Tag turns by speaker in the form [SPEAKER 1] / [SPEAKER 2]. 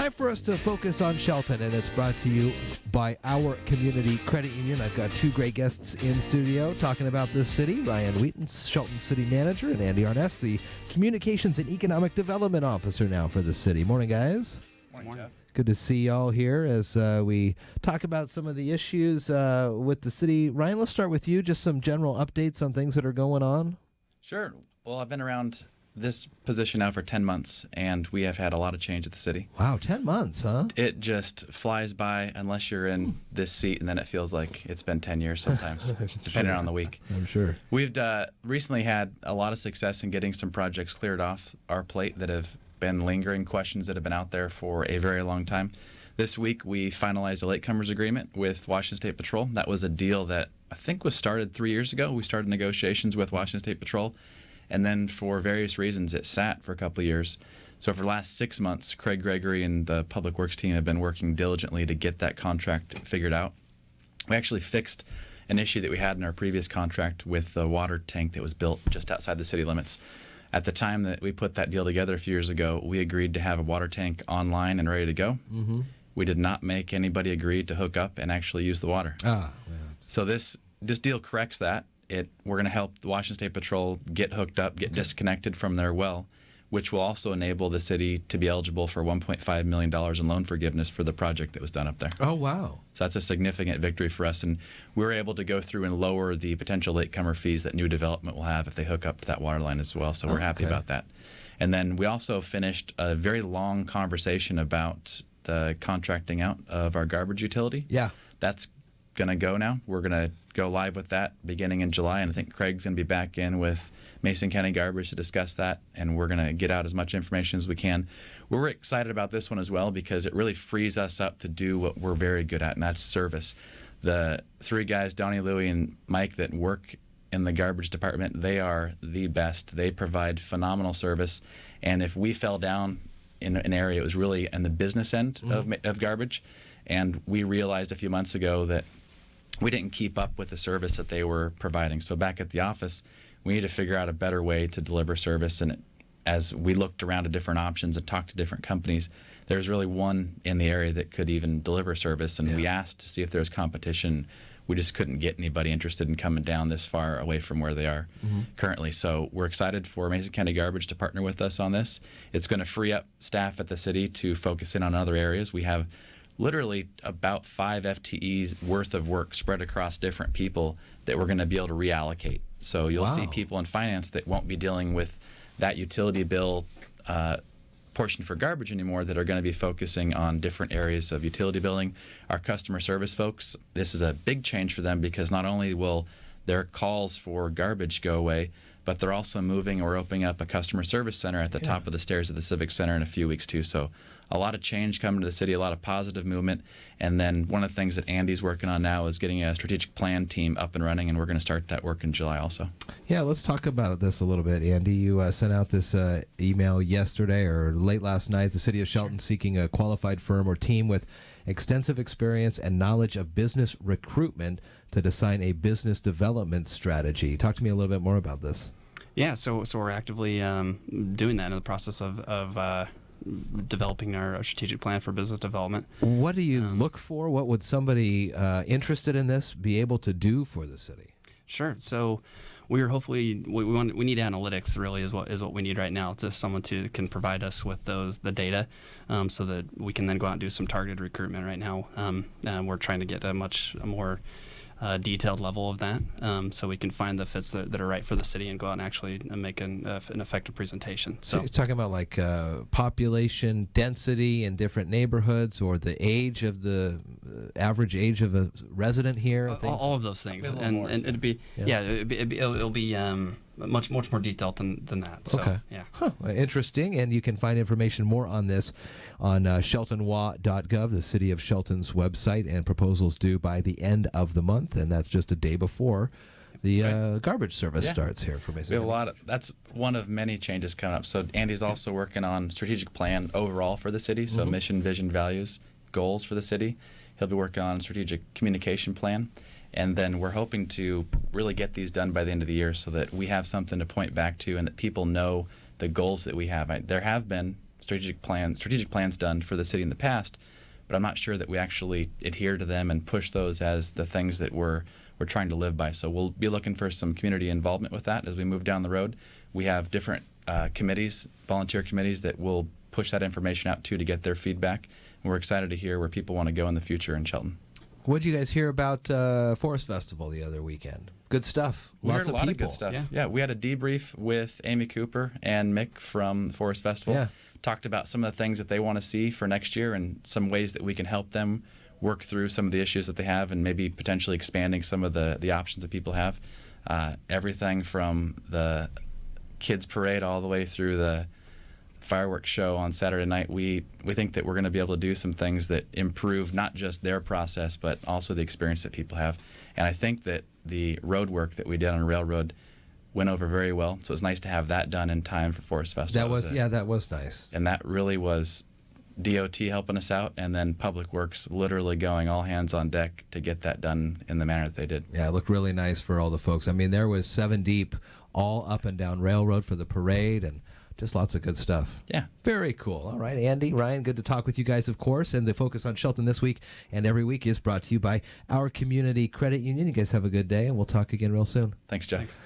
[SPEAKER 1] Time for us to focus on Shelton, and it's brought to you by our community credit union. I've got two great guests in studio talking about this city. Ryan Wheaton, Shelton City Manager, and Andy Arness, the Communications and Economic Development Officer now for the city. Morning, guys.
[SPEAKER 2] Morning, Jeff.
[SPEAKER 1] Good to see y'all here as we talk about some of the issues with the city. Ryan, let's start with you. Just some general updates on things that are going on.
[SPEAKER 2] Sure. Well, I've been around this position now for 10 months, and we have had a lot of change at the city.
[SPEAKER 1] Wow, 10 months, huh?
[SPEAKER 2] It just flies by unless you're in this seat, and then it feels like it's been 10 years sometimes, depending on the week.
[SPEAKER 1] I'm sure.
[SPEAKER 2] We've recently had a lot of success in getting some projects cleared off our plate that have been lingering questions that have been out there for a very long time. This week, we finalized a latecomers agreement with Washington State Patrol. That was a deal that I think was started 3 years ago. We started negotiations with Washington State Patrol, and then for various reasons, it sat for a couple of years. So for the last 6 months, Craig Gregory and the Public Works team have been working diligently to get that contract figured out. We actually fixed an issue that we had in our previous contract with the water tank that was built just outside the city limits. At the time that we put that deal together a few years ago, we agreed to have a water tank online and ready to go. Mm-hmm. We did not make anybody agree to hook up and actually use the water. So this deal corrects that. We're going to help the Washington State Patrol get hooked up, get disconnected from their well, which will also enable the city to be eligible for $1.5 million in loan forgiveness for the project that was done up there.
[SPEAKER 1] Oh, wow.
[SPEAKER 2] So that's a significant victory for us, and we were able to go through and lower the potential latecomer fees that new development will have if they hook up to that water line as well, so we're happy about that. And then we also finished a very long conversation about the contracting out of our garbage utility.
[SPEAKER 1] Yeah.
[SPEAKER 2] That's going to go now. We're going to go live with that beginning in July, and I think Craig's going to be back in with Mason County Garbage to discuss that, and we're going to get out as much information as we can. We're excited about this one as well because it really frees us up to do what we're very good at, and that's service. The three guys, Donnie, Louie, and Mike, that work in the garbage department, they are the best. They provide phenomenal service, and if we fell down in an area, it was really in the business end of garbage, and we realized a few months ago that we didn't keep up with the service that they were providing. So back at the office, we need to figure out a better way to deliver service. And as we looked around at different options and talked to different companies, there's really one in the area that could even deliver service. And we asked to see if there was competition. We just couldn't get anybody interested in coming down this far away from where they are currently. So we're excited for Mason County Garbage to partner with us on this. It's going to free up staff at the city to focus in on other areas. We have literally about 5 FTEs worth of work spread across different people that we're going to be able to reallocate. So you'll see people in finance that won't be dealing with that utility bill portion for garbage anymore that are going to be focusing on different areas of utility billing. Our customer service folks, this is a big change for them because not only will their calls for garbage go away, but they're also moving or opening up a customer service center at the top of the stairs at the Civic Center in a few weeks too. So a lot of change coming to the city, a lot of positive movement. And then one of the things that Andy's working on now is getting a strategic plan team up and running, and we're going to start that work in July also.
[SPEAKER 1] Yeah, let's talk about this a little bit. Andy, you sent out this email yesterday or late last night, the city of Shelton seeking a qualified firm or team with extensive experience and knowledge of business recruitment to design a business development strategy. Talk to me a little bit more about this.
[SPEAKER 3] Yeah, so we're actively doing that in the process of developing our strategic plan for business development.
[SPEAKER 1] What do you look for? What would somebody interested in this be able to do for the city?
[SPEAKER 3] Sure. So we need analytics. Really, is what we need right now. It's just someone can provide us with the data, so that we can then go out and do some targeted recruitment. Right now, we're trying to get a much more detailed level of that, so we can find the fits that are right for the city and go out and actually make an effective presentation.
[SPEAKER 1] So you're talking about like population density in different neighborhoods, or the age of the average age of a resident here.
[SPEAKER 3] All of those things, and it'd be it'll be much more detailed than that. So,
[SPEAKER 1] okay.
[SPEAKER 3] Yeah.
[SPEAKER 1] Huh. Interesting. And you can find information more on this on sheltonwa.gov, the City of Shelton's website, and proposals due by the end of the month, and that's just a day before the garbage service starts here for Mason.
[SPEAKER 2] We have that's one of many changes coming up. So Andy's also working on strategic plan overall for the city, so mission, vision, values, goals for the city. He'll be working on strategic communication plan. And then we're hoping to really get these done by the end of the year so that we have something to point back to and that people know the goals that we have. There have been strategic plans done for the city in the past, but I'm not sure that we actually adhere to them and push those as the things that we're trying to live by. So we'll be looking for some community involvement with that as we move down the road. We have different committees, volunteer committees, that will push that information out to get their feedback. And we're excited to hear where people want to go in the future in Shelton.
[SPEAKER 1] What did you guys hear about Forest Festival the other weekend? Good stuff.
[SPEAKER 2] We
[SPEAKER 1] Lots
[SPEAKER 2] heard a lot
[SPEAKER 1] people.
[SPEAKER 2] of good stuff.
[SPEAKER 3] Yeah.
[SPEAKER 2] We had a debrief with Amy Cooper and Mick from the Forest Festival.
[SPEAKER 1] Yeah.
[SPEAKER 2] Talked about some of the things that they want to see for next year and some ways that we can help them work through some of the issues that they have and maybe potentially expanding some of the options that people have. Everything from the kids parade all the way through the fireworks show on Saturday night. We think that we're going to be able to do some things that improve not just their process, but also the experience that people have. And I think that the road work that we did on Railroad went over very well. So it's nice to have that done in time for Forest Festival.
[SPEAKER 1] That was nice.
[SPEAKER 2] And that really was DOT helping us out, and then Public Works literally going all hands on deck to get that done in the manner that they did.
[SPEAKER 1] Yeah, it looked really nice for all the folks. I mean, there was 7 deep all up and down Railroad for the parade, and just lots of good stuff.
[SPEAKER 2] Yeah.
[SPEAKER 1] Very cool. All right, Andy, Ryan, good to talk with you guys, of course. And the Focus on Shelton this week and every week is brought to you by our Community Credit Union. You guys have a good day, and we'll talk again real soon.
[SPEAKER 2] Thanks, Jeff. Thanks.